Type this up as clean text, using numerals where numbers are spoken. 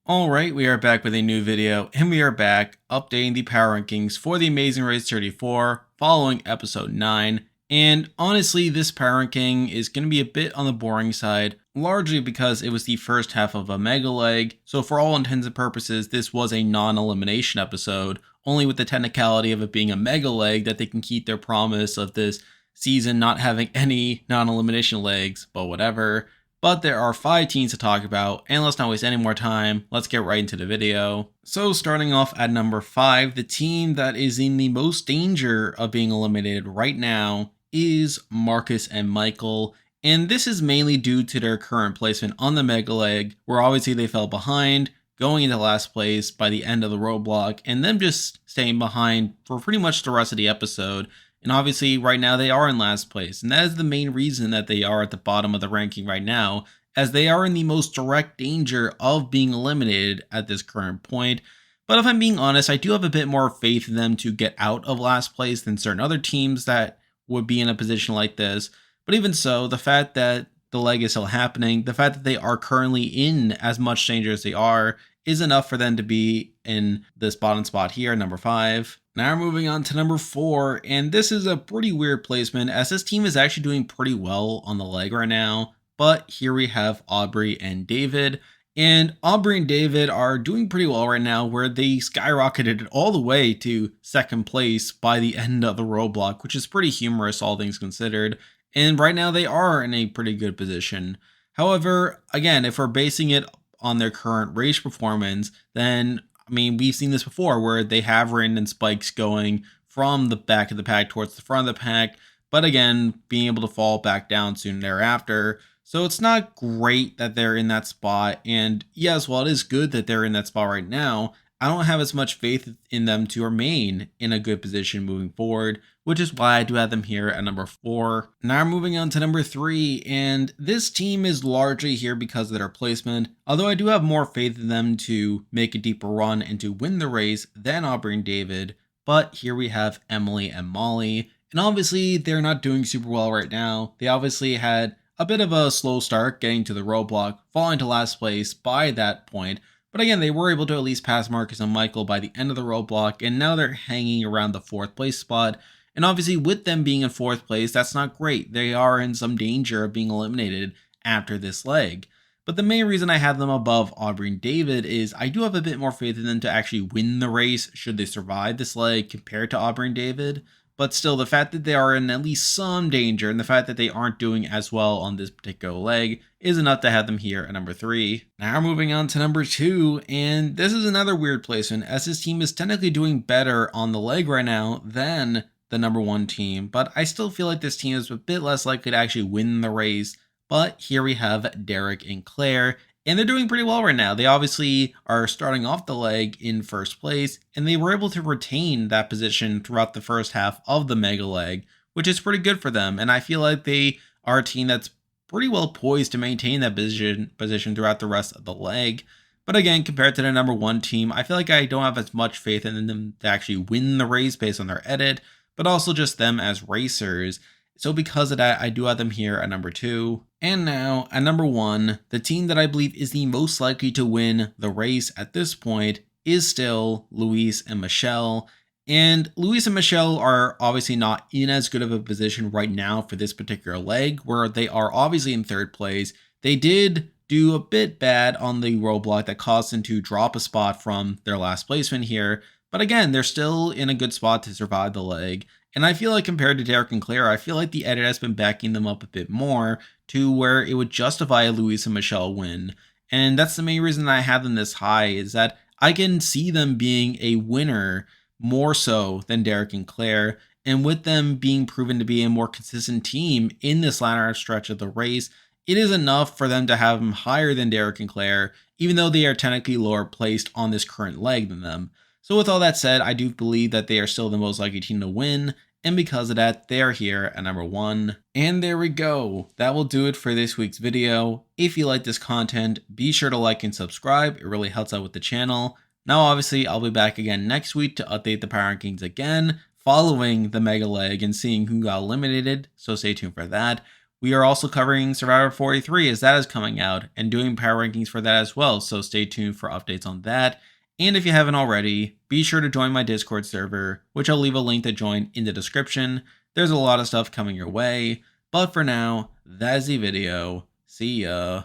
Alright, we are back with a new video, and we are back updating the power rankings for the Amazing Race 34 following episode 9. And honestly, this power ranking is going to be a bit on the boring side, largely because it was the first half of a Mega Leg, so for all intents and purposes, this was a non-elimination episode, only with the technicality of it being a Mega Leg that they can keep their promise of this season not having any non-elimination legs, but whatever. But there are 5 teams to talk about, and let's not waste any more time, let's get right into the video. So starting off at number 5, the team that is in the most danger of being eliminated right now is Marcus and Michael, and this is mainly due to their current placement on the Mega Leg, where obviously they fell behind, going into last place by the end of the roadblock, and them just staying behind for pretty much the rest of the episode. And obviously, right now they are in last place, and that is the main reason that they are at the bottom of the ranking right now, as they are in the most direct danger of being eliminated at this current point. But if I'm being honest, I do have a bit more faith in them to get out of last place than certain other teams that would be in a position like this. But even so, the fact that the leg is still happening, the fact that they are currently in as much danger as they are, is enough for them to be in this bottom spot here, number 5. Now we're moving on to number 4, and this is a pretty weird placement as this team is actually doing pretty well on the leg right now, but here we have Aubry and David, and Aubry and David are doing pretty well right now where they skyrocketed all the way to second place by the end of the roadblock, which is pretty humorous all things considered, and right now they are in a pretty good position. However, again, if we're basing it on their current race performance, then we've seen this before where they have random spikes going from the back of the pack towards the front of the pack, but again, being able to fall back down soon thereafter. So it's not great that they're in that spot. And yes, while it is good that they're in that spot right now, I don't have as much faith in them to remain in a good position moving forward, which is why I do have them here at number 4. Now moving on to number 3, and this team is largely here because of their placement, although I do have more faith in them to make a deeper run and to win the race than Aubry and David, but here we have Emily and Molly, and obviously they're not doing super well right now. They obviously had a bit of a slow start getting to the roadblock, falling to last place by that point, but again, they were able to at least pass Marcus and Michael by the end of the roadblock, and now they're hanging around the 4th place spot. And obviously, with them being in 4th place, that's not great. They are in some danger of being eliminated after this leg. But the main reason I have them above Aubry and David is I do have a bit more faith in them to actually win the race should they survive this leg compared to Aubry and David. But still, the fact that they are in at least some danger and the fact that they aren't doing as well on this particular leg is enough to have them here at number 3. Now moving on to number 2, and this is another weird placement as this team is technically doing better on the leg right now than the number 1 team, but I still feel like this team is a bit less likely to actually win the race. But here we have Derek and Claire, and they're doing pretty well right now. They obviously are starting off the leg in 1st place, and they were able to retain that position throughout the first half of the Mega Leg, which is pretty good for them. And I feel like they are a team that's pretty well poised to maintain that position throughout the rest of the leg. But again, compared to the number 1 team, I feel like I don't have as much faith in them to actually win the race based on their edit, but also just them as racers. So because of that, I do have them here at number 2. And now, at number 1, the team that I believe is the most likely to win the race at this point is still Louise and Michelle. And Louise and Michelle are obviously not in as good of a position right now for this particular leg, where they are obviously in 3rd place. They did do a bit bad on the roadblock that caused them to drop a spot from their last placement here. But again, they're still in a good spot to survive the leg. And I feel like compared to Derek and Claire, I feel like the edit has been backing them up a bit more to where it would justify a Louise and Michelle win. And that's the main reason I have them this high, is that I can see them being a winner more so than Derek and Claire. And with them being proven to be a more consistent team in this latter stretch of the race, it is enough for them to have them higher than Derek and Claire, even though they are technically lower placed on this current leg than them. So with all that said, I do believe that they are still the most likely team to win, and because of that, they are here at number 1. And there we go. That will do it for this week's video. If you like this content, be sure to like and subscribe. It really helps out with the channel. Now, obviously, I'll be back again next week to update the power rankings again, following the Mega Leg and seeing who got eliminated, so stay tuned for that. We are also covering Survivor 43 as that is coming out and doing power rankings for that as well, so stay tuned for updates on that. And if you haven't already, be sure to join my Discord server, which I'll leave a link to join in the description. There's a lot of stuff coming your way, but for now, that is the video. See ya.